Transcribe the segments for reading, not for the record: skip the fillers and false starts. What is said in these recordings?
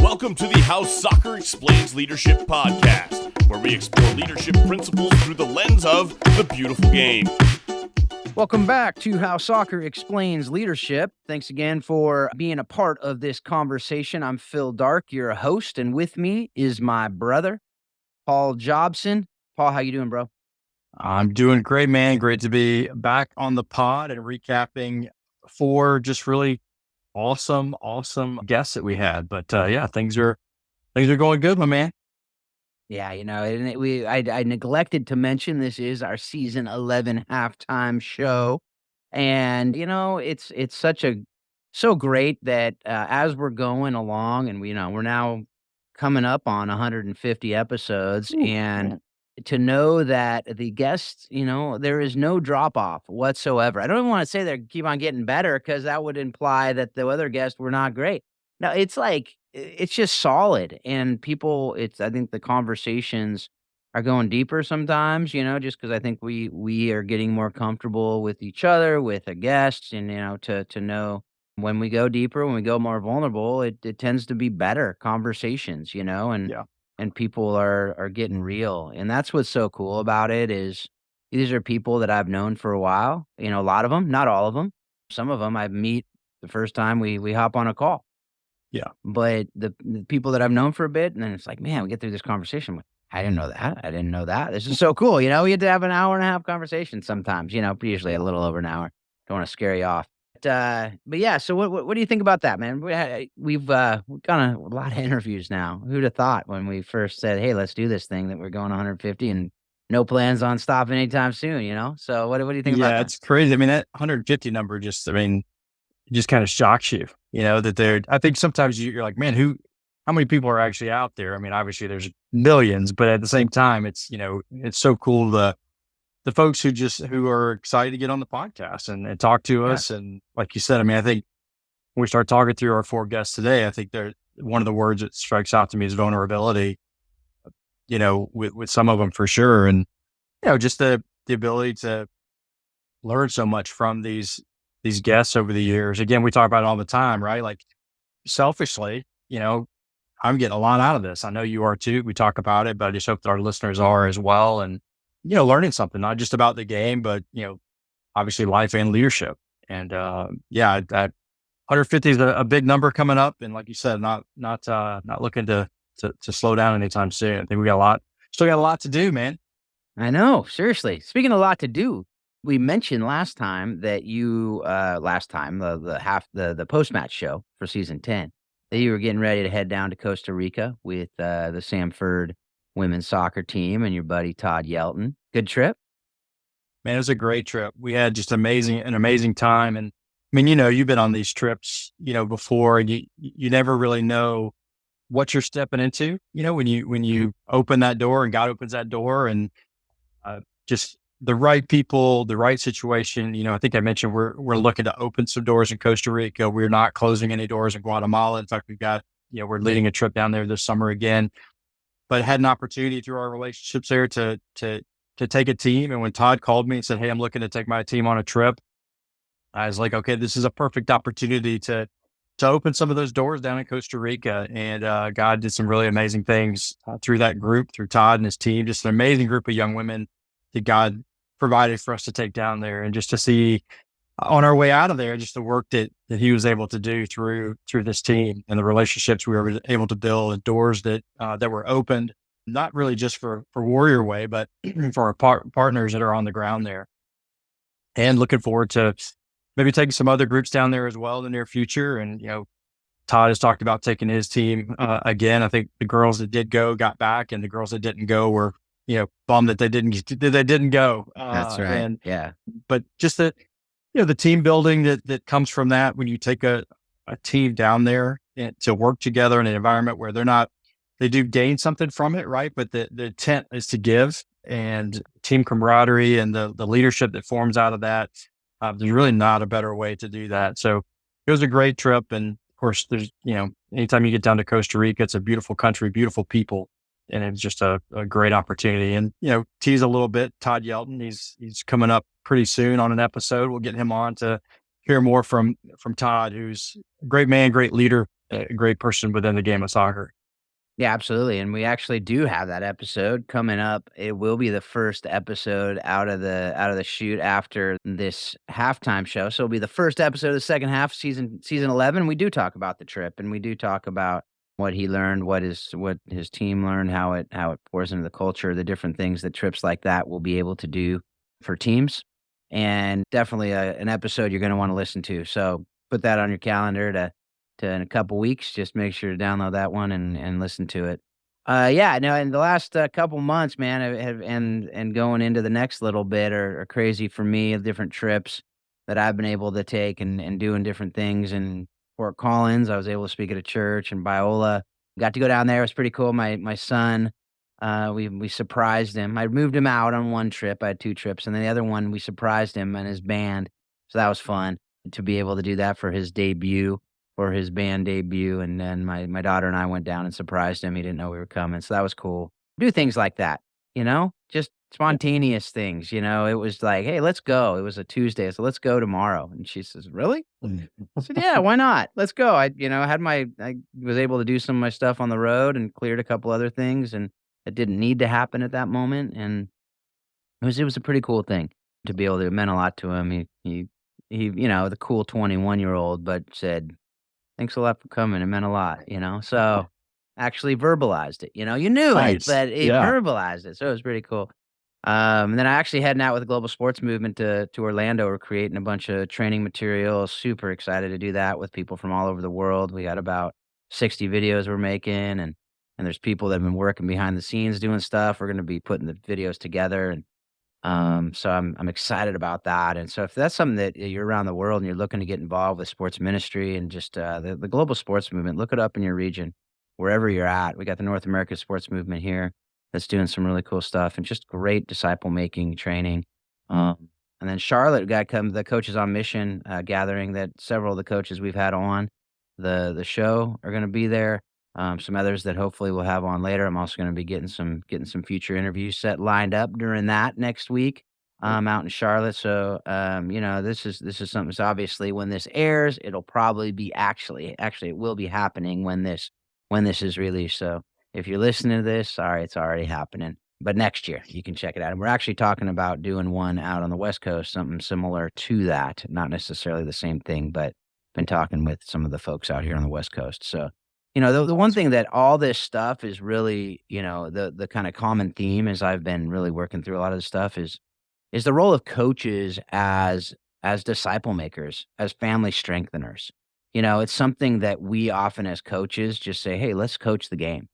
Welcome to the How Soccer Explains Leadership podcast, where we explore leadership principles through the lens of the beautiful game. Welcome back to How Soccer Explains Leadership. Thanks again for being a part of this conversation. I'm Phil Dark, your host, and with me is my brother, Paul Jobson. Paul, how you doing, bro? I'm doing great, man. Great to be back on the pod and recapping 4 just really awesome guests that we had. But yeah, things are going good, my man. Yeah, and I neglected to mention this is our season 11 halftime show, and it's so great that as we're going along, and we're now coming up on 150 episodes, and to know that the guests, there is no drop off whatsoever. I don't even want to say they keep on getting better because that would imply that the other guests were not great. No, it's like it's just solid, and I think the conversations are going deeper sometimes, just because I think we are getting more comfortable with each other, with the guests, and to know when we go deeper, when we go more vulnerable, it tends to be better conversations, and Yeah. and people are getting real. And that's what's so cool about it is these are people that I've known for a while, a lot of them, not all of them. Some of them I meet the first time we hop on a call. Yeah. But the people that I've known for a bit, and then it's like, man, we get through this conversation. I'm like, I didn't know that. I didn't know that. This is so cool. We get to have an hour and a half conversation sometimes, usually a little over an hour. Don't want to scare you off. But yeah, so what do you think about that, man? We've got a lot of interviews now. Who'd have thought when we first said, hey, let's do this thing, that we're going 150 and no plans on stopping anytime soon, So what do you think about that? Yeah, it's crazy. I mean, that 150 number it just kind of shocks you, that I think sometimes you're like, man, how many people are actually out there? I mean, obviously there's millions, but at the same time, it's so cool the folks who are excited to get on the podcast and talk to us. And like you said, I mean, I think when we start talking through our 4 guests today, I think one of the words that strikes out to me is vulnerability, with some of them for sure. And, just the ability to learn so much from these guests over the years. Again, we talk about it all the time, right? Like selfishly, I'm getting a lot out of this. I know you are too. We talk about it, but I just hope that our listeners are as well. And, learning something, not just about the game, but, obviously life and leadership. And, that 150 is a big number coming up. And like you said, not looking to slow down anytime soon. I think still got a lot to do, man. I know. Seriously. Speaking of a lot to do, we mentioned last time that you, the post-match show for season 10, that you were getting ready to head down to Costa Rica with the Samford women's soccer team and your buddy Todd Yelton. Good trip? Man, it was a great trip. We had just an amazing time. And I mean, you've been on these trips, before, and you never really know what you're stepping into, when you open that door and God opens that door, and just the right people, the right situation. I think I mentioned we're looking to open some doors in Costa Rica. We're not closing any doors in Guatemala. In fact, we've got, we're leading a trip down there this summer again, but had an opportunity through our relationships there to take a team. And when Todd called me and said, hey, I'm looking to take my team on a trip, I was like, okay, this is a perfect opportunity to open some of those doors down in Costa Rica. And God did some really amazing things through that group, through Todd and his team, just an amazing group of young women that God provided for us to take down there, and just to see on our way out of there, just the work that he was able to do through this team and the relationships we were able to build, and doors that were opened, not really just for Warrior Way, but for our partners that are on the ground there. And looking forward to maybe taking some other groups down there as well in the near future. And, Todd has talked about taking his team again. I think the girls that did go got back, and the girls that didn't go were, bummed that they didn't go. That's right. But just the team building that comes from that, when you take a team down there to work together in an environment where they do gain something from it, right? But the intent is to give, and team camaraderie and the leadership that forms out of that. There's really not a better way to do that. So it was a great trip. And of course, there's, anytime you get down to Costa Rica, it's a beautiful country, beautiful people. And it's just a great opportunity. And, tease a little bit, Todd Yelton, he's coming up pretty soon on an episode. We'll get him on to hear more from Todd, who's a great man, great leader a great person within the game of soccer. Yeah, absolutely, and we actually do have that episode coming up. It will be the first episode out of the chute after this halftime show, so it'll be the first episode of the second half, season 11. We do talk about the trip, and we do talk about what he learned, what his team learned, how it pours into the culture, the different things that trips like that will be able to do for teams, and definitely an episode you're gonna wanna listen to, so put that on your calendar to in a couple weeks. Just make sure to download that one and listen to it. Yeah, no, in the last couple months, man, and going into the next little bit are crazy for me. Of different trips that I've been able to take and doing different things. In Fort Collins, I was able to speak at a church. In Biola, got to go down there. It was pretty cool. My son, we surprised him. I moved him out on one trip. I had two trips, and then the other one we surprised him and his band. So that was fun to be able to do that for his debut for his band debut, and then my daughter and I went down and surprised him. He didn't know we were coming, so that was cool. Do things like that, just spontaneous things, It was like, "Hey, let's go." It was a Tuesday, so "Let's go tomorrow." And she says, "Really?" I said, "Yeah, why not? Let's go." I was able to do some of my stuff on the road and cleared a couple other things, and it didn't need to happen at that moment, and it was a pretty cool thing to be able to. It meant a lot to him. The cool 21-year-old, but said, "Thanks a lot for coming, it meant a lot." So, actually verbalized it, you knew it, Nice. but he Yeah. verbalized it, so it was pretty cool. And then I actually heading out with the Global Sports Movement to Orlando. We're creating a bunch of training materials, super excited to do that with people from all over the world. We got about 60 videos we're making, and there's people that have been working behind the scenes doing stuff. We're gonna be putting the videos together, and so I'm excited about that, and so if that's something that you're around the world and you're looking to get involved with sports ministry and just the global sports movement, look it up in your region, wherever you're at. We got the North American Sports Movement here that's doing some really cool stuff and just great disciple making training. And then Charlotte, we got the Coaches on Mission gathering that several of the coaches we've had on the show are going to be there. Some others that hopefully we'll have on later. I'm also going to be getting some future interviews set lined up during that next week, out in Charlotte. So, this is something. So obviously, when this airs, it'll probably be actually it will be happening when this is released. So if you're listening to this, sorry, it's already happening. But next year you can check it out. And we're actually talking about doing one out on the West Coast, something similar to that. Not necessarily the same thing, but been talking with some of the folks out here on the West Coast. So the one thing that all this stuff is really, the kind of common theme as I've been really working through a lot of this stuff is the role of coaches as disciple makers, as family strengtheners. It's something that we often as coaches just say, "Hey, let's coach the game."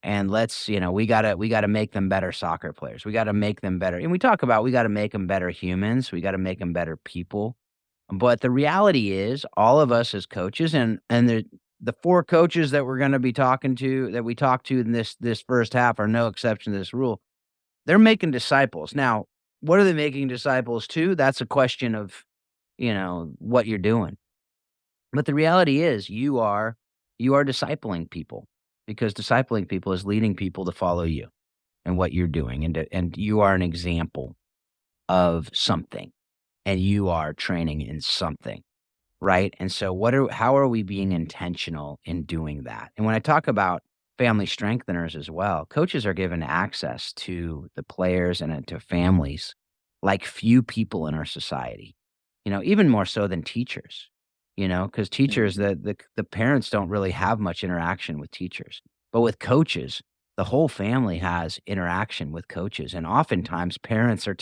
And we gotta make them better soccer players. We gotta make them better. And we talk about we gotta make them better humans. We gotta make them better people. But the reality is all of us as coaches and the four coaches that we're gonna be talking to that we talk to in this first half are no exception to this rule. They're making disciples. Now, what are they making disciples to? That's a question of, what you're doing. But the reality is you are discipling people because discipling people is leading people to follow you and what you're doing. And you are an example of something and you are training in something. Right? And so how are we being intentional in doing that? And when I talk about family strengtheners as well, coaches are given access to the players and to families like few people in our society. Even more so than teachers. Because teachers, Mhm. the parents don't really have much interaction with teachers. But with coaches, the whole family has interaction with coaches. And oftentimes parents are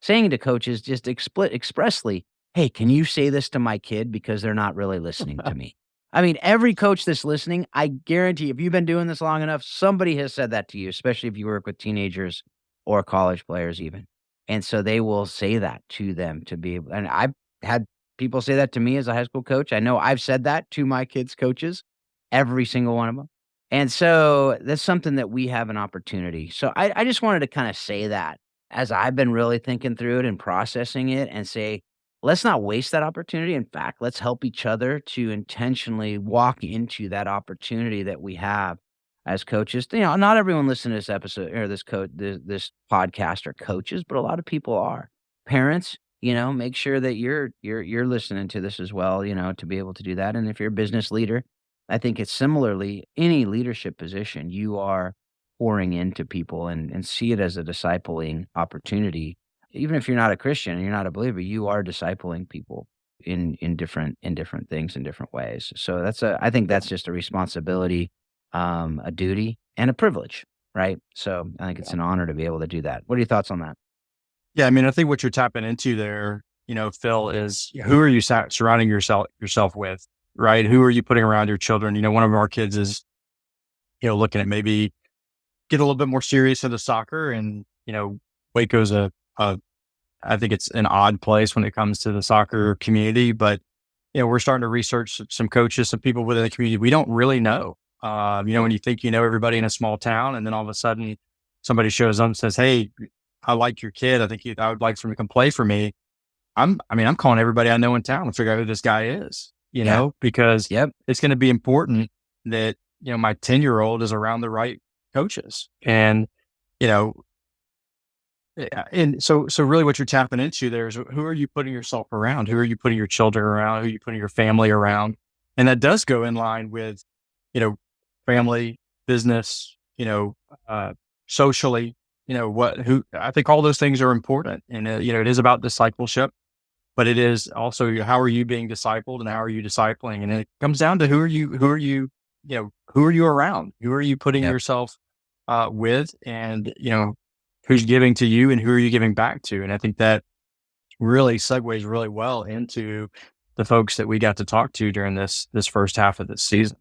saying to coaches just expressly, "Hey, can you say this to my kid because they're not really listening to me?" I mean, every coach that's listening, I guarantee if you've been doing this long enough, somebody has said that to you, especially if you work with teenagers or college players even. And so they will say that to them to be able, and I've had people say that to me as a high school coach. I know I've said that to my kids' coaches, every single one of them. And so that's something that we have an opportunity. So I just wanted to kind of say that as I've been really thinking through it and processing it and say, let's not waste that opportunity. In fact, let's help each other to intentionally walk into that opportunity that we have as coaches. Not everyone listening to this episode or this podcast are coaches, but a lot of people are. Parents, make sure that you're listening to this as well, to be able to do that. And if you're a business leader, I think it's similarly any leadership position, you are pouring into people and see it as a discipling opportunity. Even if you're not a Christian and you're not a believer, you are discipling people in different things in different ways. So I think that's just a responsibility, a duty, and a privilege, right? So I think it's an honor to be able to do that. What are your thoughts on that? Yeah, I mean, I think what you're tapping into there, Phil, is who are you surrounding yourself with, right? Who are you putting around your children? One of our kids is, looking at maybe get a little bit more serious into soccer, and Waco's I think it's an odd place when it comes to the soccer community, but we're starting to research some coaches, some people within the community we don't really know. When you think you know everybody in a small town, and then all of a sudden somebody shows up and says, "Hey, I like your kid. I would like for him to come play for me." I'm calling everybody I know in town to figure out who this guy is, Yeah. because Yep. it's going to be important that, my 10-year-old is around the right coaches. And, you know, and so really what you're tapping into there is who are you putting yourself around? Who are you putting your children around? Who are you putting your family around? And that does go in line with, family, business, socially, who I think all those things are important. And, it is about discipleship, but it is also how are you being discipled and how are you discipling? And it comes down to who are you around? Who are you putting Yep. yourself with? And, who's giving to you and who are you giving back to? And I think that really segues really well into the folks that we got to talk to during this first half of this season.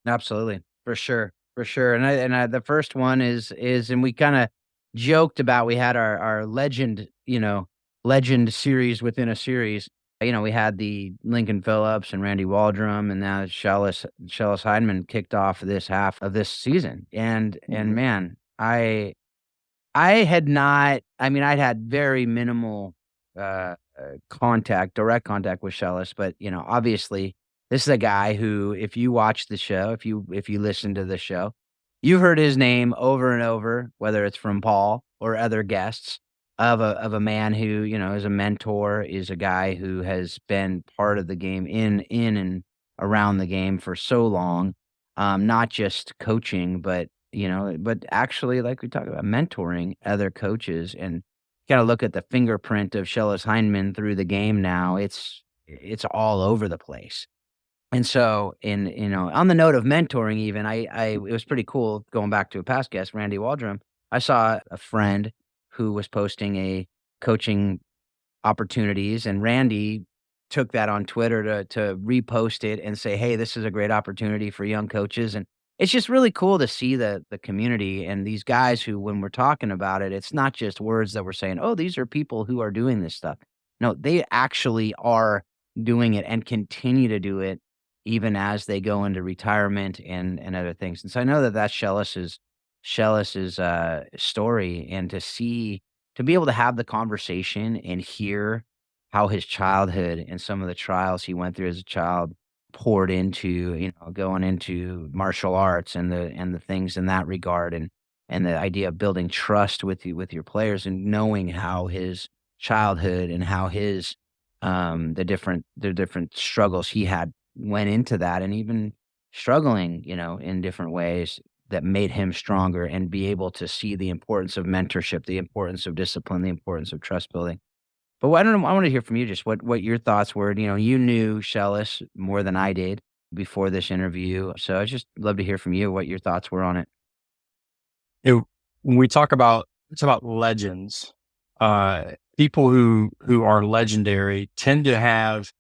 Absolutely. For sure. For sure. And the first one is and we kind of joked about we had our legend series within a series. We had the Lincoln Phillips and Randy Waldrum, and now Shellis Heidemann kicked off this half of this season. And man, I had not I mean, I'd had very minimal, direct contact with Shellis, but, obviously, this is a guy who, if you watch the show, if you listen to the show, you've heard his name over and over, whether it's from Paul or other guests of a man who, is a mentor, is a guy who has been part of the game in and around the game for so long, not just coaching, but actually, like we talked about, mentoring other coaches, and gotta look at the fingerprint of Shellis Heinemann through the game now. It's all over the place. And so on the note of mentoring even, it was pretty cool going back to a past guest, Randy Waldrum. I saw a friend who was posting a coaching opportunities, and Randy took that on Twitter to repost it and say, "Hey, this is a great opportunity for young coaches." And it's just really cool to see the community and these guys who, when we're talking about it, it's not just words that we're saying, "Oh, these are people who are doing this stuff." No, they actually are doing it and continue to do it even as they go into retirement and other things. And so I know that that's Shellis's story, and to be able to have the conversation and hear how his childhood and some of the trials he went through as a child poured into, going into martial arts and the things in that regard, and the idea of building trust with your players, and knowing how his childhood and how his the different struggles he had went into that, and even struggling, in different ways that made him stronger, and be able to see the importance of mentorship, the importance of discipline, the importance of trust building. But I don't know, I wanna hear from you just what your thoughts were. You knew Shellis more than I did before this interview, so I just love to hear from you what your thoughts were on it. It, when we talk about, it's about legends, people who are legendary tend to have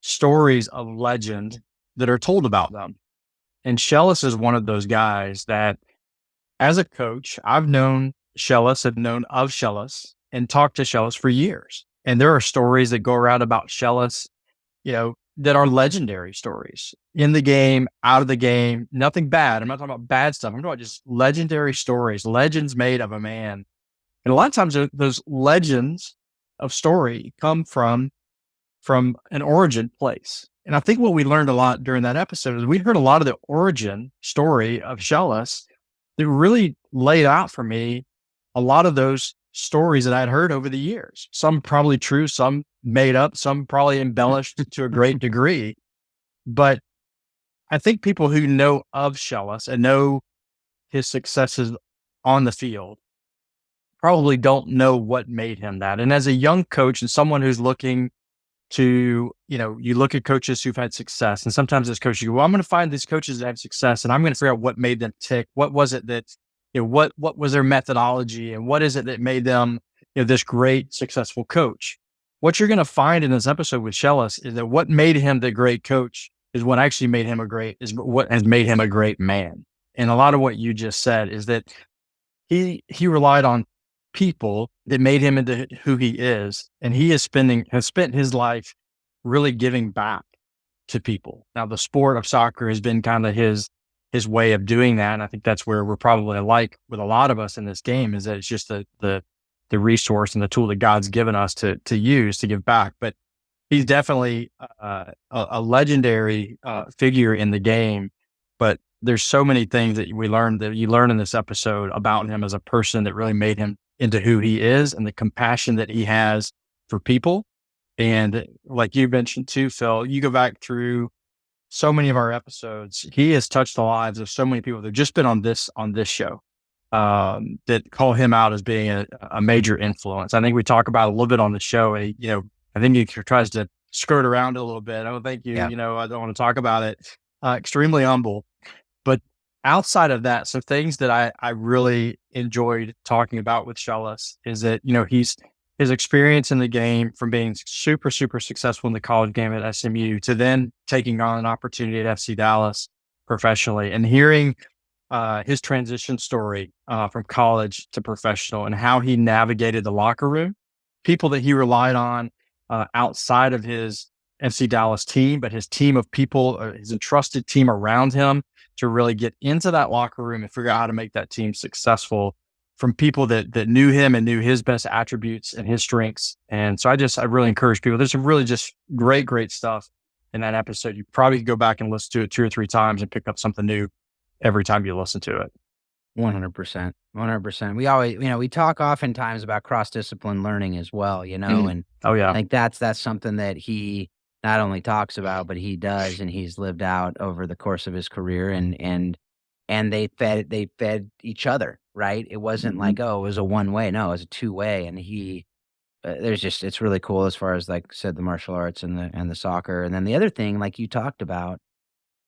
stories of legend that are told about them. And Shellis is one of those guys that, as a coach, I've known Shellis, have known of Shellis, and talked to Shellis for years. And there are stories that go around about Shellis, that are legendary stories in the game, out of the game, nothing bad. I'm not talking about bad stuff. I'm talking about just legendary stories, legends made of a man. And a lot of times those legends of story come from an origin place. And I think what we learned a lot during that episode is we heard a lot of the origin story of Shellis that really laid out for me a lot of those stories that I'd heard over the years. Some probably true, some made up, some probably embellished to a great degree. But I think people who know of Shellis and know his successes on the field probably don't know what made him that. And as a young coach and someone who's looking to, you look at coaches who've had success, and sometimes as coaches, you go, well, I'm going to find these coaches that have success and I'm going to figure out what made them tick. What was it that, what was their methodology and what is it that made them, this great successful coach? What you're going to find in this episode with Shellis is that what made him the great coach is what actually made him is what has made him a great man. And a lot of what you just said is that he relied on people that made him into who he is. And he has spent his life really giving back to people. Now, the sport of soccer has been kind of his way of doing that. And I think that's where we're probably alike with a lot of us in this game, is that it's just the resource and the tool that God's given us to use to give back. But he's definitely a legendary figure in the game. But there's so many things that you learn in this episode about him as a person that really made him into who he is, and the compassion that he has for people. And like you mentioned too, Phil, you go back through so many of our episodes, he has touched the lives of so many people that have just been on this show, that call him out as being a major influence. I think we talk about a little bit on the show. I think he tries to skirt around it a little bit. I don't think I don't want to talk about it. Extremely humble. But outside of that, some things that I really enjoyed talking about with Shellis is that, his experience in the game, from being super, super successful in the college game at SMU to then taking on an opportunity at FC Dallas professionally, and hearing his transition story from college to professional, and how he navigated the locker room, people that he relied on outside of his FC Dallas team, but his team of people, his entrusted team around him, to really get into that locker room and figure out how to make that team successful, from people that knew him and knew his best attributes and his strengths. And so I really encourage people. There's some really just great stuff in that episode. You probably could go back and listen to it 2 or 3 times and pick up something new every time you listen to it. 100%. 100%. We always, we talk oftentimes about cross-discipline learning as well, and oh yeah, I think that's something that he not only talks about, but he does, and he's lived out over the course of his career, and they fed each other, right? It wasn't like, oh, it was a one-way. No, it was a two-way. And he, it's really cool as far as, like I said, the martial arts and the soccer. And then the other thing, like you talked about,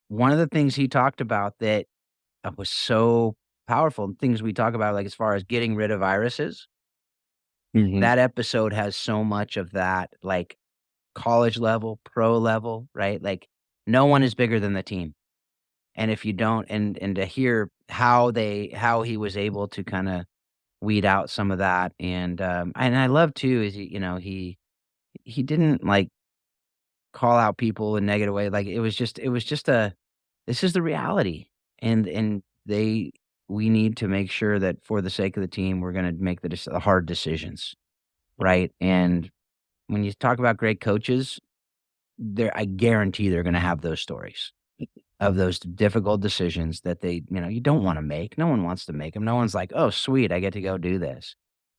one of the things he talked about that was so powerful, and things we talk about, like as far as getting rid of viruses, that episode has so much of that, like college level, pro level, right? Like no one is bigger than the team. And if you don't, and to hear how he was able to kind of weed out some of that, and I love too is he didn't like call out people in a negative way. Like it was just this is the reality, and we need to make sure that for the sake of the team, we're going to make the hard decisions, right? And when you talk about great coaches, I guarantee they're going to have those stories of those difficult decisions that they, you don't want to make. No one wants to make them. No one's like, oh, sweet, I get to go do this.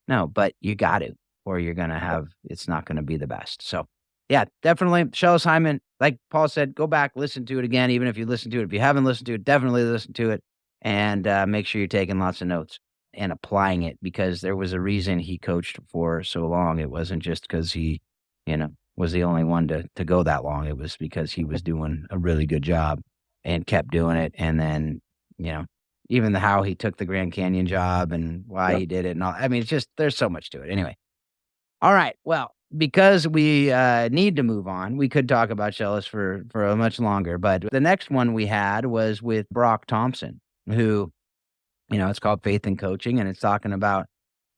No, but you got to, or you're going to it's not going to be the best. So yeah, definitely. Shellis Hyman, like Paul said, go back, listen to it again. Even if you listen to it, if you haven't listened to it, definitely listen to it, and make sure you're taking lots of notes and applying it, because there was a reason he coached for so long. It wasn't just because he, was the only one to go that long. It was because he was doing a really good job and kept doing it. And then, even how he took the Grand Canyon job and why he did it and all. I mean, it's just, there's so much to it. Anyway. All right. Well, because we need to move on, we could talk about Shellis for a much longer, but the next one we had was with Brock Thompson, who, it's called Faith in Coaching, and it's talking about,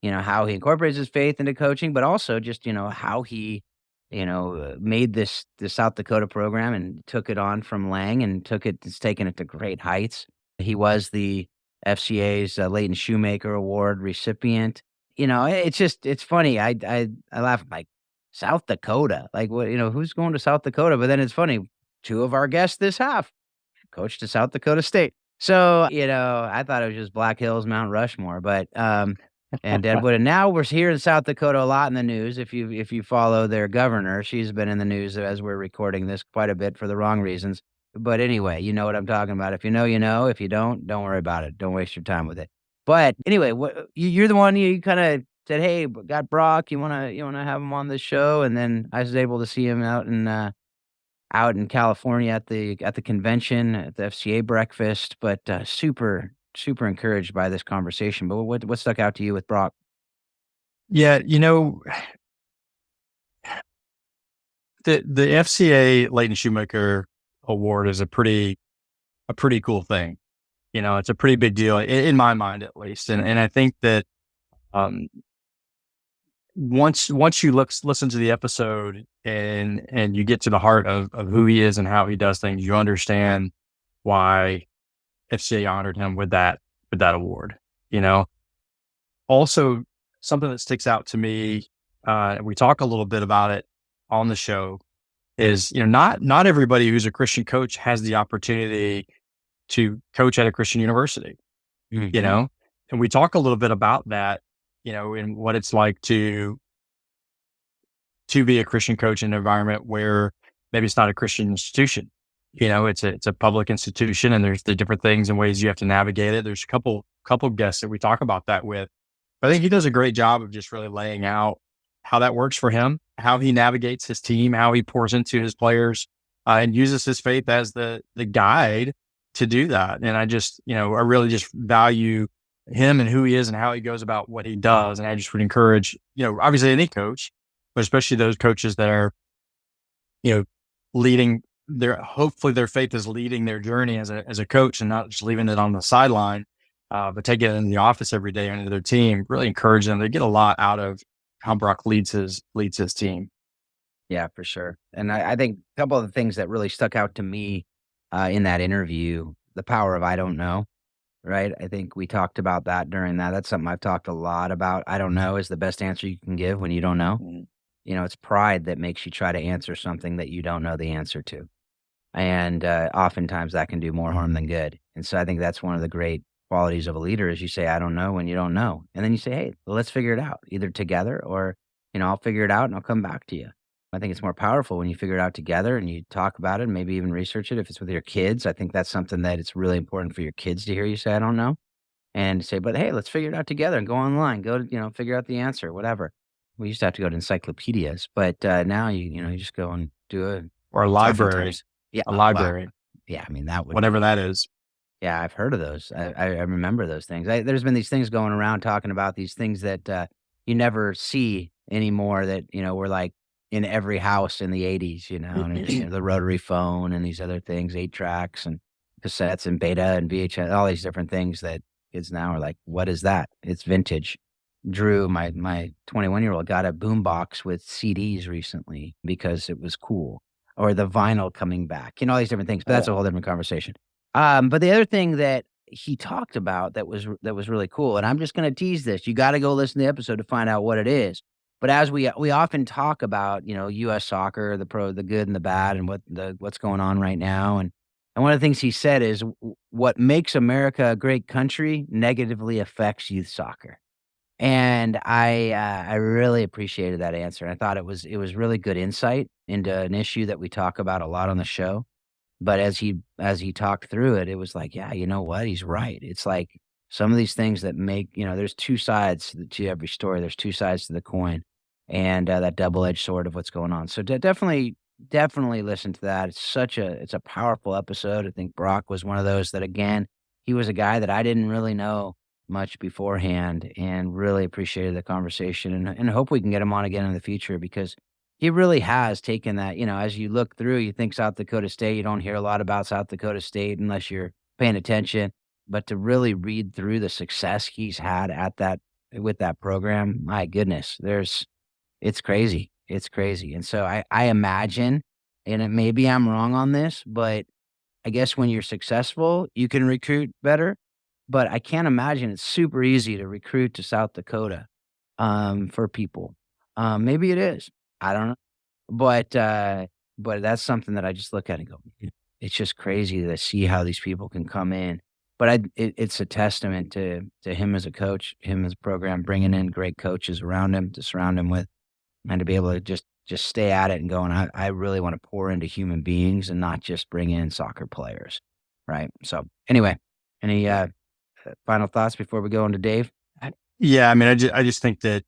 how he incorporates his faith into coaching, but also just, how he, made this South Dakota program and took it on from Lang and it's taken it to great heights. He was the FCA's Leighton Shoemaker Award recipient. It's funny. I laugh, like, South Dakota, like, what, who's going to South Dakota? But then it's funny. 2 of our guests this half coached to South Dakota State. So, I thought it was just Black Hills, Mount Rushmore, but, and Deadwood. And now we're here in South Dakota a lot in the news. If you follow their governor, she's been in the news as we're recording this quite a bit for the wrong reasons. But anyway, you know what I'm talking about. If you know, you know. If you don't worry about it. Don't waste your time with it. But anyway, you're the one you kind of said, "Hey, got Brock. You wanna have him on the show?" And then I was able to see him out in California at the convention at the FCA breakfast. But super encouraged by this conversation. But what stuck out to you with Brock? Yeah, the FCA Leighton Shoemaker Award is a pretty cool thing. It's a pretty big deal in my mind, at least. And I think that um, once you listen to the episode and you get to the heart of who he is and how he does things, you understand why FCA honored him with that award. You know, Also, something that sticks out to me, and we talk a little bit about it on the show, is not everybody who's a Christian coach has the opportunity to coach at a Christian university. You Mhm. know, and we talk a little bit about that. And what it's like to be a Christian coach in an environment where maybe it's not a Christian institution. It's a public institution, and there's the different things and ways you have to navigate it. There's a couple guests that we talk about that with. I think he does a great job of just really laying out how that works for him, how he navigates his team, how he pours into his players, and uses his faith as the guide to do that. And I really just value him and who he is and how he goes about what he does. And I just would encourage, obviously any coach, but especially those coaches that are, leading hopefully their faith is leading their journey as a coach and not just leaving it on the sideline, but taking it in the office every day into their team. Really encourage them. They get a lot out of how Brock leads his team. Yeah, for sure. And I think a couple of the things that really stuck out to me in that interview, the power of I don't know, right? I think we talked about that during that. That's something I've talked a lot about. I don't know is the best answer you can give when you don't know. Mhm. It's pride that makes you try to answer something that you don't know the answer to. And oftentimes that can do more harm than good. And so I think that's one of the great qualities of a leader is you say, I don't know when you don't know. And then you say, hey, well, let's figure it out either together or, I'll figure it out and I'll come back to you. I think it's more powerful when you figure it out together and you talk about it and maybe even research it. If it's with your kids, I think that's something that it's really important for your kids to hear you say, I don't know. And say, but hey, let's figure it out together and go online, go to, figure out the answer, whatever. We used to have to go to encyclopedias, but now you just go and do it. Or a library, Oftentimes. Yeah. a Well, library, yeah. I mean, that would whatever be, that is. yeah, I've heard of those. I remember those things. There's been these things going around talking about these things that you never see anymore that, were like in every house in the 80s, and the rotary phone and these other things, 8 tracks and cassettes and beta and VHS, all these different things that kids now are like, what is that? It's vintage. Drew, my 21-year-old, got a boombox with CDs recently because it was cool, or the vinyl coming back, all these different things. But that's a whole different conversation. But the other thing that he talked about that was really cool, and I'm just going to tease this. You got to go listen to the episode to find out what it is. But as we often talk about, U.S. soccer, the good and the bad, and what's going on right now, and one of the things he said is what makes America a great country negatively affects youth soccer. And I really appreciated that answer. I thought it was really good insight into an issue that we talk about a lot on the show. But as he talked through it, it was like, yeah, you know what? He's right. It's like some of these things that make, there's two sides to every story. There's two sides to the coin, and that double-edged sword of what's going on. So definitely listen to that. It's a powerful episode. I think Brock was one of those that, again, he was a guy that I didn't really know much beforehand, and really appreciated the conversation, and hope we can get him on again in the future because he really has taken that, as you look through, you think South Dakota State, you don't hear a lot about South Dakota State unless you're paying attention, but to really read through the success he's had with that program, my goodness, it's crazy. It's crazy. And so I imagine, and maybe I'm wrong on this, but I guess when you're successful, you can recruit better, but I can't imagine it's super easy to recruit to South Dakota, for people. Maybe it is. I don't know. But that's something that I just look at and go, it's just crazy to see how these people can come in. But it's a testament to him as a coach, him as a program, bringing in great coaches around him to surround him with, and to be able to just just stay at it and go, and I really want to pour into human beings and not just bring in soccer players, right? So anyway, any final thoughts before we go into Dave? Yeah, I mean, I just think that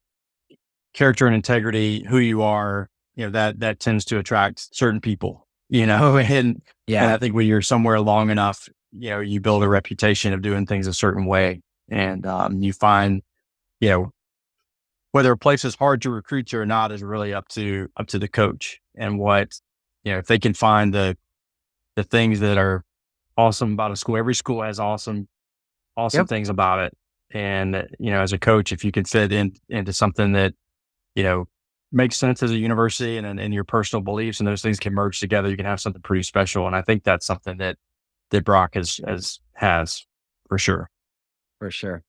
character and integrity, who you are, that tends to attract certain people, and Yeah, I think when you're somewhere long enough, you build a reputation of doing things a certain way, and you find, you know, whether a place is hard to recruit to or not is really up to the coach, and what, if they can find the things that are awesome about a school. Every school has awesome yep, things about it. And, as a coach, if you can fit into something that, you know, makes sense as a university, and your personal beliefs, and those things can merge together, you can have something pretty special. And I think that's something that Brock has for sure. for sure.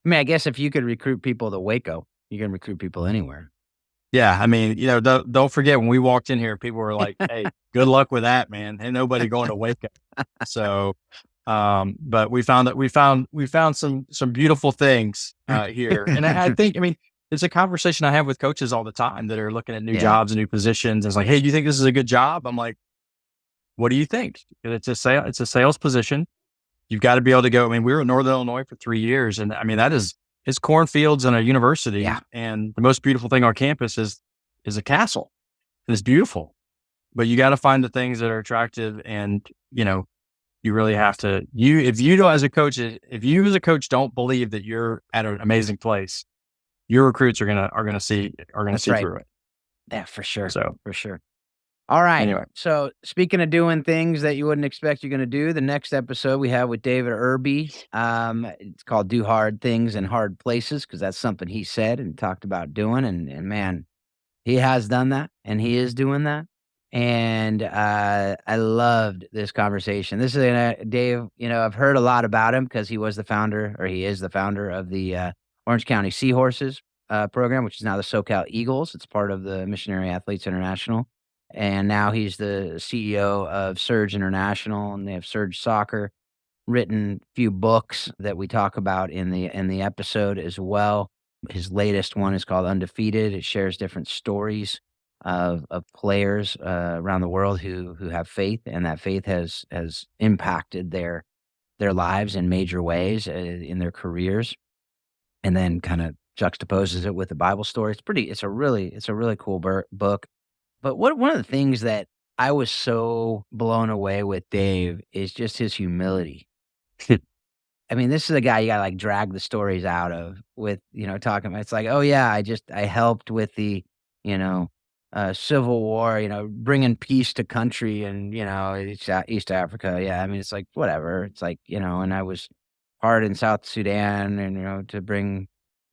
I mean, I guess if you could recruit people to Waco, you can recruit people anywhere. Yeah. I mean, don't forget when we walked in here, people were like, "Hey, good luck with that, man. Ain't nobody going to Waco." So, but we found some beautiful things here. And I think, I mean, it's a conversation I have with coaches all the time that are looking at new Yeah. jobs and new positions. It's like, "Hey, do you think this is a good job?" I'm like, "What do you think?" Because it's a sales position. You've got to be able to go. I mean, we were in Northern Illinois for 3 years, and I mean, it's cornfields and a university. Yeah. And the most beautiful thing on campus is a castle. And it's beautiful, but you got to find the things that are attractive. And, you really have to, if you don't, as a coach, if you as a coach don't believe that you're at an amazing place, your recruits are going to see That's right. through it. Yeah, for sure. So For sure. All right. anyway, So speaking of doing things that you wouldn't expect you're going to do, the next episode we have with David Irby, it's called "Do Hard Things in Hard Places" because that's something he said and talked about doing, and man, he has done that and he is doing that. And I loved this conversation. This is Dave. I've heard a lot about him because he was the founder, or he is the founder of the Orange County Seahorses program, which is now the SoCal Eagles. It's part of the Missionary Athletes International. And now he's the CEO of Surge International, and they have Surge Soccer. Written a few books that we talk about in the episode as well. His latest one is called Undefeated. It shares different stories of players around the world who have faith, and that faith has impacted their lives in major ways in their careers, and then kind of juxtaposes it with the Bible story. It's a really cool book. But one of the things that I was so blown away with Dave is just his humility. I mean, this is a guy you gotta, like, drag the stories out of with, talking about it's like, "Oh, yeah, I helped with the, you know, Civil War, bringing peace to country and, East Africa." Yeah, I mean, it's like, whatever. It's like, and I was hard in South Sudan and, to bring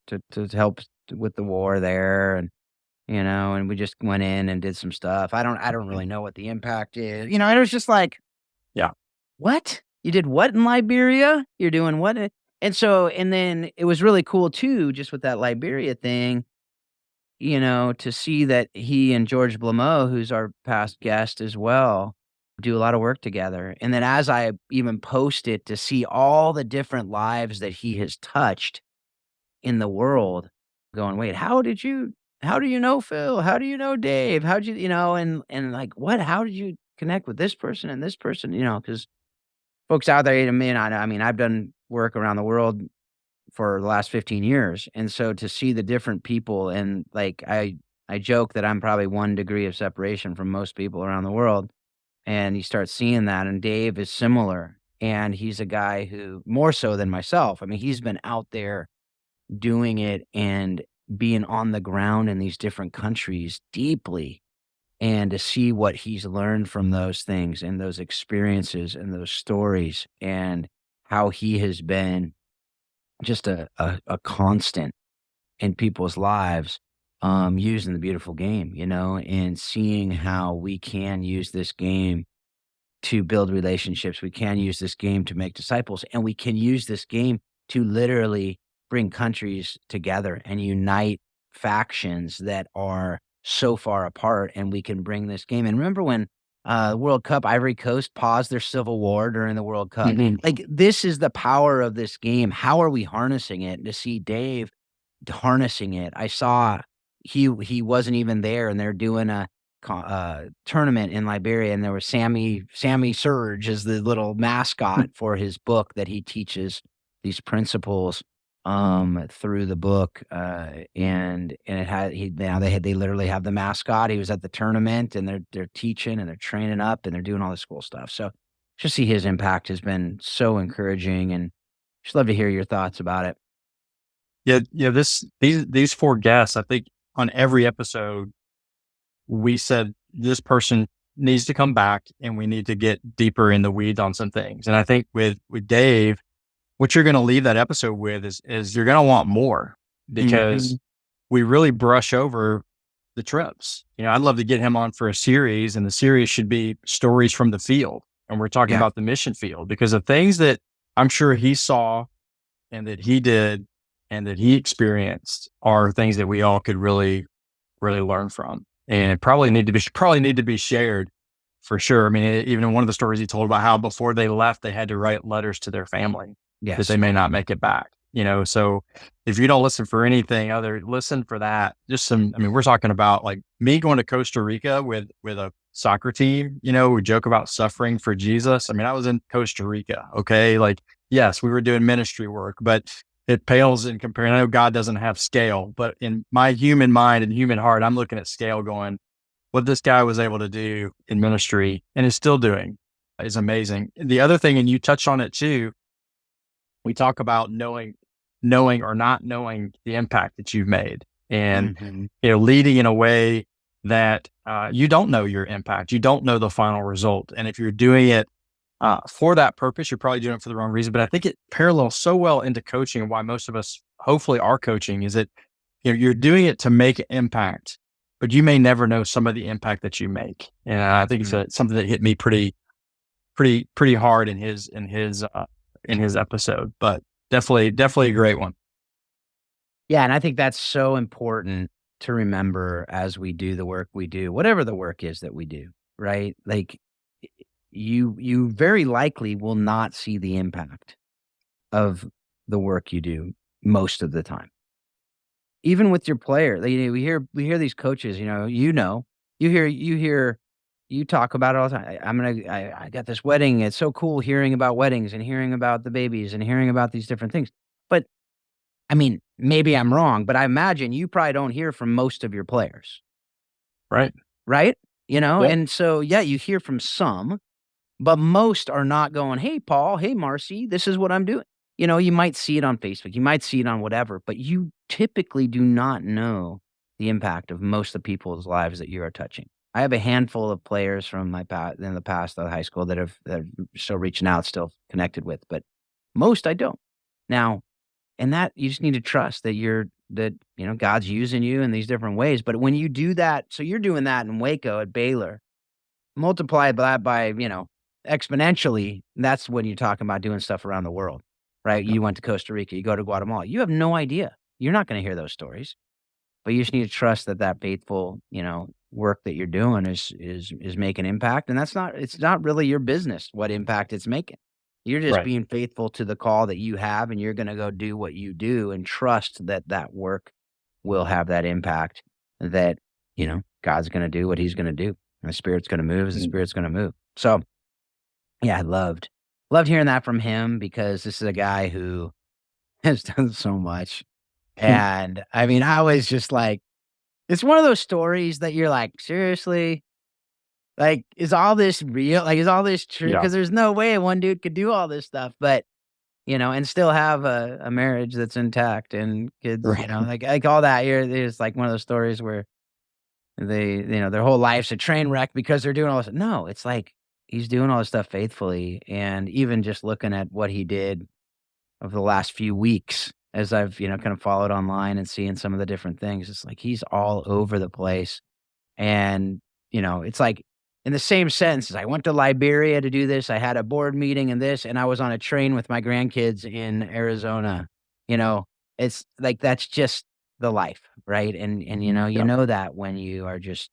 to help with the war there, and we just went in and did some stuff. I don't really know what the impact is. It was just like, yeah, "What? You did what in Liberia? You're doing what?" And then it was really cool too, just with that Liberia thing, to see that he and George Blameau, who's our past guest as well, do a lot of work together. And then as I even post it, to see all the different lives that he has touched in the world, going, "Wait, how do you know Phil? How do you know Dave? How'd you," and like, "What? How did you connect with this person and this person?" Because folks out there, I mean, I've done work around the world for the last 15 years. And so to see the different people, and like, I joke that I'm probably 1 degree of separation from most people around the world. And you start seeing that. And Dave is similar. And he's a guy who, more so than myself, I mean, he's been out there doing it and being on the ground in these different countries deeply, and to see what he's learned from those things and those experiences and those stories, and how he has been just a constant in people's lives, using the beautiful game, and seeing how we can use this game to build relationships. We can use this game to make disciples, and we can use this game to literally bring countries together and unite factions that are so far apart. And we can bring this game. And remember when World Cup, Ivory Coast paused their civil war during the World Cup? Mhm. Like, this is the power of this game. How are we harnessing it? To see Dave harnessing it, I saw he wasn't even there, and they're doing a tournament in Liberia, and there was Sammy Surge is the little mascot for his book that he teaches these principles through the book, and it had they literally have the mascot. He was at the tournament, and they're teaching and they're training up and they're doing all this cool stuff. So just see his impact has been so encouraging, and just love to hear your thoughts about it. Yeah. These four guests, I think on every episode, we said this person needs to come back and we need to get deeper in the weeds on some things. And I think with Dave, what you're going to leave that episode with is you're going to want more, because we really brush over the trips. I'd love to get him on for a series, and the series should be stories from the field. And we're talking about the mission field, because the things that I'm sure he saw and that he did and that he experienced are things that we all could really, really learn from, and probably need to be shared for sure. I mean, even in one of the stories he told about how before they left, they had to write letters to their family because they may not make it back. So if you don't listen for anything other, listen for that. We're talking about like me going to Costa Rica with a soccer team, we joke about suffering for Jesus. I was in Costa Rica. Okay. Like, yes, we were doing ministry work, but it pales in comparison. I know God doesn't have scale, but in my human mind and human heart, I'm looking at scale going, what this guy was able to do in ministry and is still doing is amazing. The other thing, and you touched on it too, we talk about knowing or not knowing the impact that you've made, and leading in a way that you don't know your impact. You don't know the final result. And if you're doing it for that purpose, you're probably doing it for the wrong reason. But I think it parallels so well into coaching, and why most of us hopefully are coaching, is that you're doing it to make an impact, but you may never know some of the impact that you make. And I think it's something that hit me pretty hard in his episode, but definitely a great one. Yeah. And I think that's so important to remember as we do the work we do, whatever the work is that we do, right? Like you very likely will not see the impact of the work you do most of the time. Even with your player, we hear these coaches, you talk about it all the time. I got this wedding. It's so cool hearing about weddings and hearing about the babies and hearing about these different things. But maybe I'm wrong, but I imagine you probably don't hear from most of your players. Right. Right. Yep. And so, you hear from some, but most are not going, hey, Paul, hey, Marcy, this is what I'm doing. You might see it on Facebook, you might see it on whatever, but you typically do not know the impact of most of the people's lives that you are touching. I have a handful of players from my in the past of high school that are still reaching out, still connected with, but most I don't. Now, and that you just need to trust that God's using you in these different ways. But when you do that, so you're doing that in Waco at Baylor, multiply that by, exponentially, that's when you're talking about doing stuff around the world, right? You went to Costa Rica, you go to Guatemala, you have no idea. You're not going to hear those stories, but you just need to trust that faithful, work that you're doing is making impact. And it's not really your business what impact it's making. You're just being faithful to the call that you have, and you're going to go do what you do and trust that work will have that impact, that, God's going to do what he's going to do. And the Spirit's going to move as the Spirit's going to move. So, yeah, I loved hearing that from him, because this is a guy who has done so much. And I was just like, it's one of those stories that you're like, seriously? Like, is all this real? Like, is all this true? Because there's no way one dude could do all this stuff, but, and still have a marriage that's intact and kids, like all that. It's like one of those stories where they, their whole life's a train wreck because they're doing all this. No, it's like he's doing all this stuff faithfully. And even just looking at what he did over the last few weeks, as I've, kind of followed online and seeing some of the different things, it's like he's all over the place. And, it's like, in the same sentence, I went to Liberia to do this. I had a board meeting and this, and I was on a train with my grandkids in Arizona. It's like, that's just the life, right? And you know that when you are just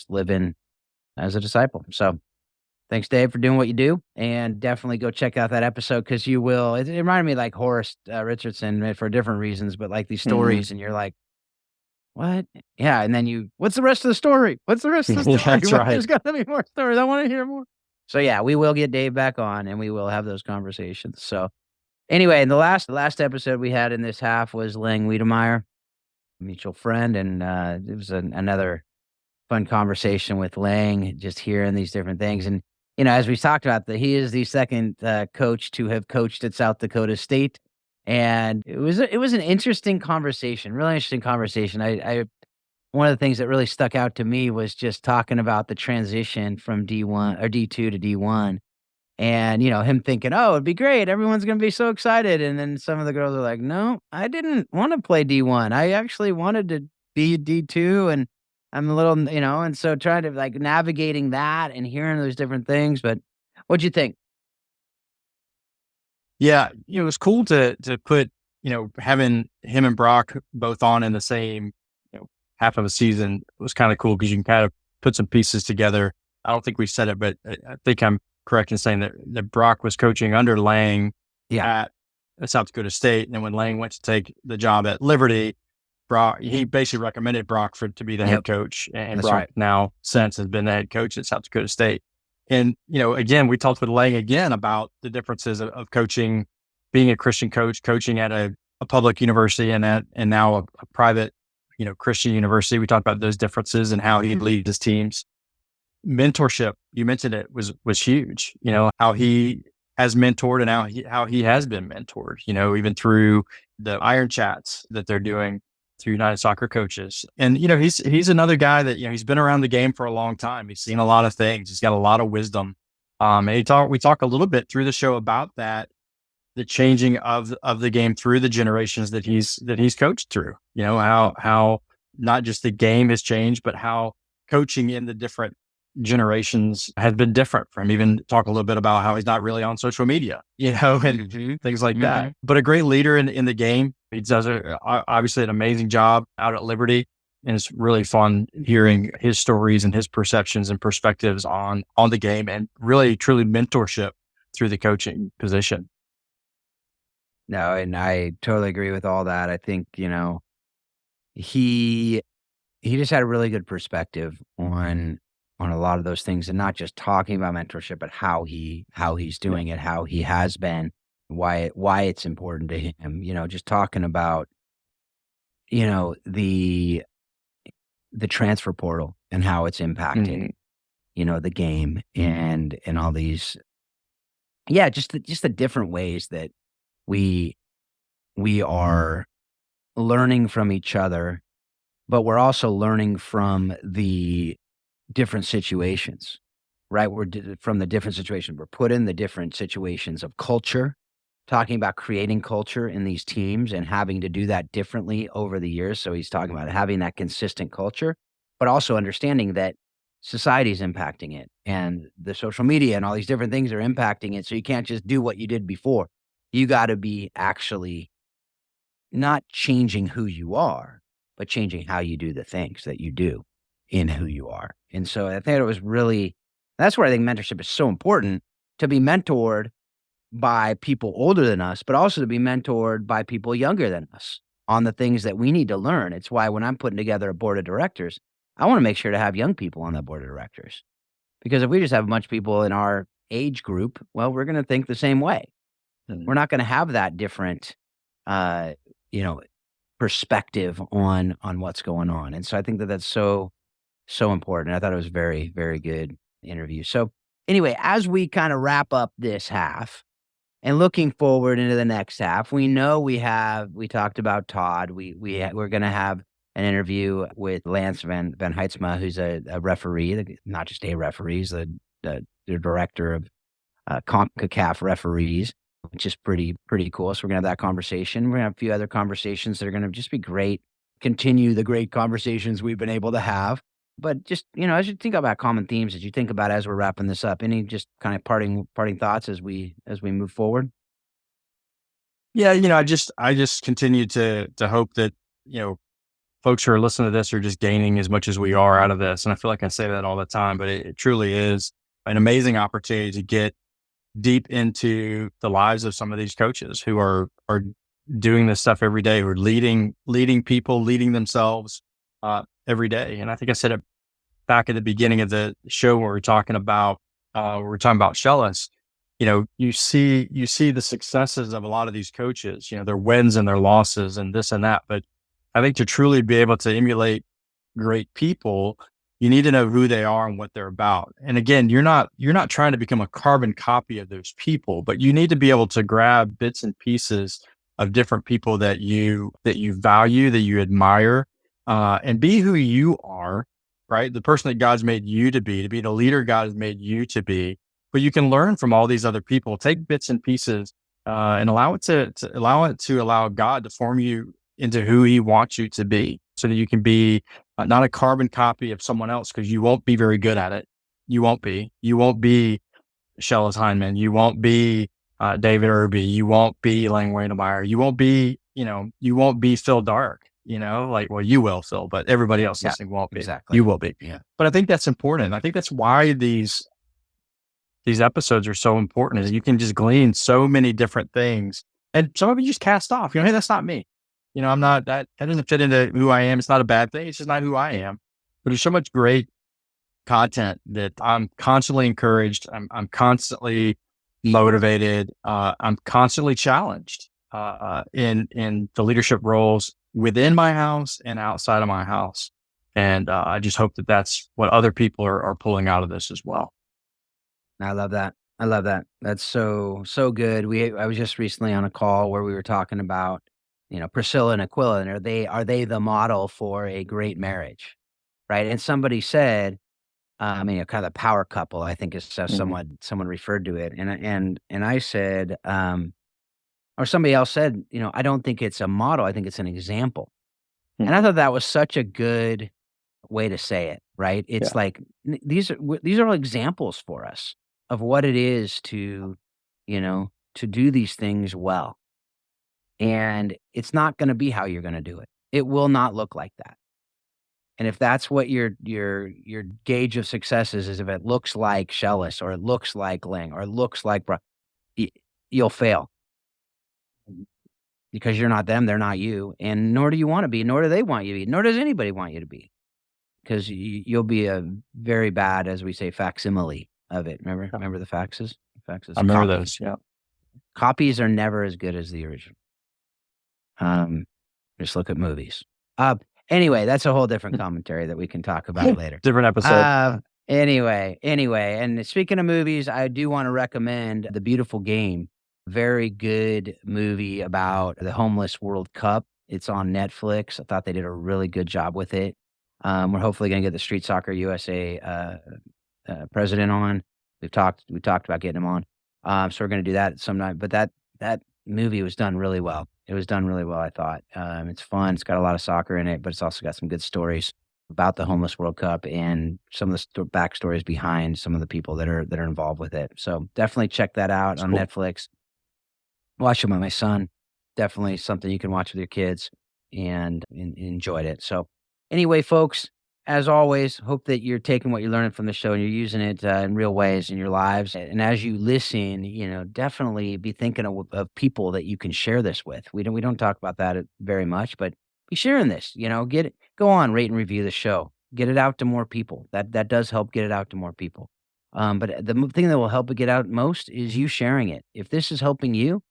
living as a disciple. So thanks, Dave, for doing what you do, and definitely go check out that episode, because you will. It reminded me like Horace Richardson for different reasons, but like these stories, and you're like, what? Yeah. And then what's the rest of the story? What's the rest of the story? That's right. There's got to be more stories. I want to hear more. So yeah, we will get Dave back on and we will have those conversations. So anyway, and the last episode we had in this half was Lang Wiedemeyer, mutual friend. And it was another fun conversation with Lang, just hearing these different things. And, as we talked about, he is the second coach to have coached at South Dakota State. And it was an interesting conversation, really interesting conversation. One of the things that really stuck out to me was just talking about the transition from D1 or D2 to D1. And, him thinking, oh, it'd be great. Everyone's going to be so excited. And then some of the girls are like, no, I didn't want to play D1. I actually wanted to be D2. And I'm a little, and so trying to like navigating that and hearing those different things. But what'd you think? Yeah, it was cool to put, having him and Brock both on in the same, half of a season was kind of cool because you can kind of put some pieces together. I don't think we said it, but I think I'm correct in saying that Brock was coaching under Lang at South Dakota State. And then when Lang went to take the job at Liberty, he basically recommended Brock to be the head coach. And That's Brock right. now since has been the head coach at South Dakota State. And, again, we talked with Lang again about the differences of coaching, being a Christian coach, coaching at a public university and now a private, Christian university. We talked about those differences and how he leads his teams. Mentorship, you mentioned it, was huge. How he has mentored and how he has been mentored, even through the Iron Chats that they're doing through United Soccer Coaches. And, he's another guy that, he's been around the game for a long time. He's seen a lot of things. He's got a lot of wisdom. And we talk a little bit through the show about that, the changing of the game through the generations that he's coached through, how not just the game has changed, but how coaching in the different generations has been different for him. Even talk a little bit about how he's not really on social media, and things like that. But a great leader in the game. He does obviously an amazing job out at Liberty, and it's really fun hearing his stories and his perceptions and perspectives on the game, and really truly mentorship through the coaching position. No, and I totally agree with all that. I think, he just had a really good perspective on a lot of those things, and not just talking about mentorship, but how he's doing it, how he has been, why it's important to him, just talking about, the transfer portal and how it's impacted, the game and all these, just the different ways that we are learning from each other, but we're also learning from the different situations, right? From the different situations. We're put in the different situations of culture, talking about creating culture in these teams and having to do that differently over the years. So he's talking about having that consistent culture, but also understanding that society is impacting it and the social media and all these different things are impacting it. So you can't just do what you did before. You got to be actually not changing who you are, but changing how you do the things that you do in who you are. And so I think that's where I think mentorship is so important, to be mentored by people older than us, but also to be mentored by people younger than us on the things that we need to learn. It's why when I'm putting together a board of directors, I want to make sure to have young people on that board of directors. Because if we just have a bunch of people in our age group, well, we're going to think the same way. We're not going to have that different, perspective on what's going on. And so I think that that's so important. I thought it was very, very good interview. So anyway, as we kind of wrap up this half and looking forward into the next half, we know we talked about Todd. We're going to have an interview with Lance Van Heitzma, who's a referee, not just a referee, he's the director of CONCACAF referees, which is pretty cool. So we're going to have that conversation. We're going to have a few other conversations that are going to just be great, continue the great conversations we've been able to have. But just, as you think about common themes, as you think about as we're wrapping this up, any just kind of parting thoughts as we move forward? Yeah, I just continue to hope that, folks who are listening to this are just gaining as much as we are out of this. And I feel like I say that all the time, but it truly is an amazing opportunity to get deep into the lives of some of these coaches who are doing this stuff every day, who are leading people, leading themselves, every day. And I think I said it back at the beginning of the show when we were talking about Shellis. You see the successes of a lot of these coaches, their wins and their losses and this and that. But I think to truly be able to emulate great people, you need to know who they are and what they're about. And again, you're not trying to become a carbon copy of those people, but you need to be able to grab bits and pieces of different people that you value, that you admire, and be who you are, right? The person that God's made you to be the leader God has made you to be. But you can learn from all these other people, take bits and pieces, and allow God to form you into who He wants you to be, so that you can be not a carbon copy of someone else, because you won't be very good at it. You won't be Shellis Heineman. You won't be David Irby. You won't be Lang Waynemeyer. You won't be Phil Dark. Well, you will, Phil, but everybody else listening won't be. Exactly. You will be. Yeah. But I think that's important. I think that's why these episodes are so important, is you can just glean so many different things, and some of it you just cast off. Hey, that's not me. I'm not, that doesn't fit into who I am. It's not a bad thing. It's just not who I am. But there's so much great content that I'm constantly encouraged. I'm constantly motivated. I'm constantly challenged in the leadership roles within my house and outside of my house. And I just hope that that's what other people are pulling out of this as well. I love that. That's so good. I was just recently on a call where we were talking about, Priscilla and Aquila, and are they the model for a great marriage, right? And somebody said, kind of the power couple, I think is how someone referred to it, and I said, or somebody else said, I don't think it's a model. I think it's an example, and I thought that was such a good way to say it, right? It's like these are all examples for us of what it is to do these things well. And it's not going to be how you're going to do it. It will not look like that. And if that's what your gauge of success is if it looks like Shellis, or it looks like Lang, or it looks like you'll fail, because you're not them, they're not you, and nor do you want to be, nor do they want you to be, nor does anybody want you to be, because you'll be a very bad, as we say, facsimile of it. Remember the faxes? I remember those. Yeah. Copies are never as good as the original. Just look at movies. Anyway, that's a whole different commentary that we can talk about later. Different episode. Anyway, and speaking of movies, I do want to recommend The Beautiful Game. Very good movie about the Homeless World Cup. It's on Netflix. I thought they did a really good job with it. We're hopefully going to get the Street Soccer USA president on. We talked about getting him on. So we're going to do that sometime. But that movie was done really well. It was done really well, I thought. It's fun. It's got a lot of soccer in it, but it's also got some good stories about the Homeless World Cup and some of the backstories behind some of the people that are involved with it. So definitely check that out on Netflix. Watch it with my son. Definitely something you can watch with your kids, and enjoyed it. So anyway, folks, as always, hope that you're taking what you're learning from the show and you're using it in real ways in your lives. And as you listen, definitely be thinking of people that you can share this with. We don't talk about that very much, but be sharing this. Go on, rate and review the show. Get it out to more people. That does help get it out to more people. But the thing that will help it get out most is you sharing it. If this is helping you,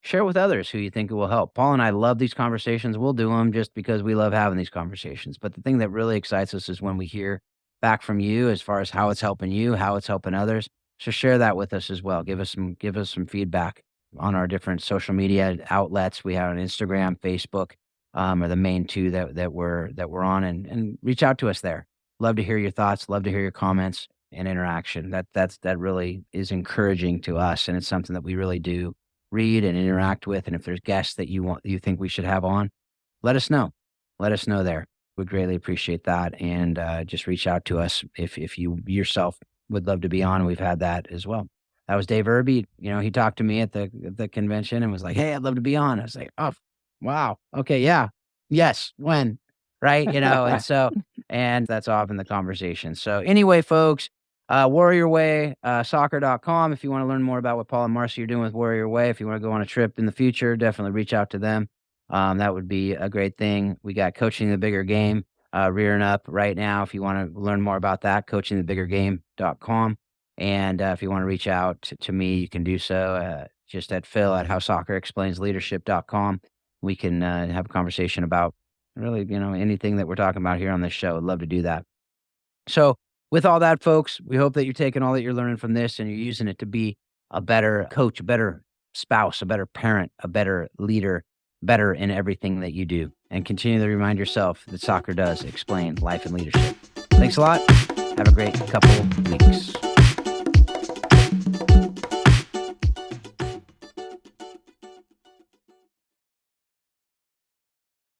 share it with others who you think it will help. Paul and I love these conversations. We'll do them just because we love having these conversations. But the thing that really excites us is when we hear back from you as far as how it's helping you, how it's helping others. So share that with us as well. Give us some feedback on our different social media outlets. We have on Instagram, Facebook, are the main two that we're on, and reach out to us there. Love to hear your thoughts. Love to hear your comments and interaction. That really is encouraging to us, and it's something that we really do read and interact with. And if there's guests that you think we should have on, let us know. Let us know there. We'd greatly appreciate that. And just reach out to us if you yourself would love to be on. We've had that as well. That was Dave Irby. He talked to me at the convention and was like, "Hey, I'd love to be on." I was like, "Oh, wow. Okay. Yeah. Yes. When?" Right. and that's often the conversation. So anyway, folks, Warrior Way, soccer.com. If you want to learn more about what Paul and Marcy are doing with Warrior Way, if you want to go on a trip in the future, definitely reach out to them. That would be a great thing. We got Coaching the Bigger Game rearing up right now. If you want to learn more about that, coachingthebiggergame.com. And if you want to reach out to me, you can do so just at phil@howsoccerexplainsleadership.com. We can have a conversation about really, anything that we're talking about here on this show. I'd love to do that. So with all that, folks, we hope that you're taking all that you're learning from this and you're using it to be a better coach, a better spouse, a better parent, a better leader, better in everything that you do. And continue to remind yourself that soccer does explain life and leadership. Thanks a lot. Have a great couple weeks.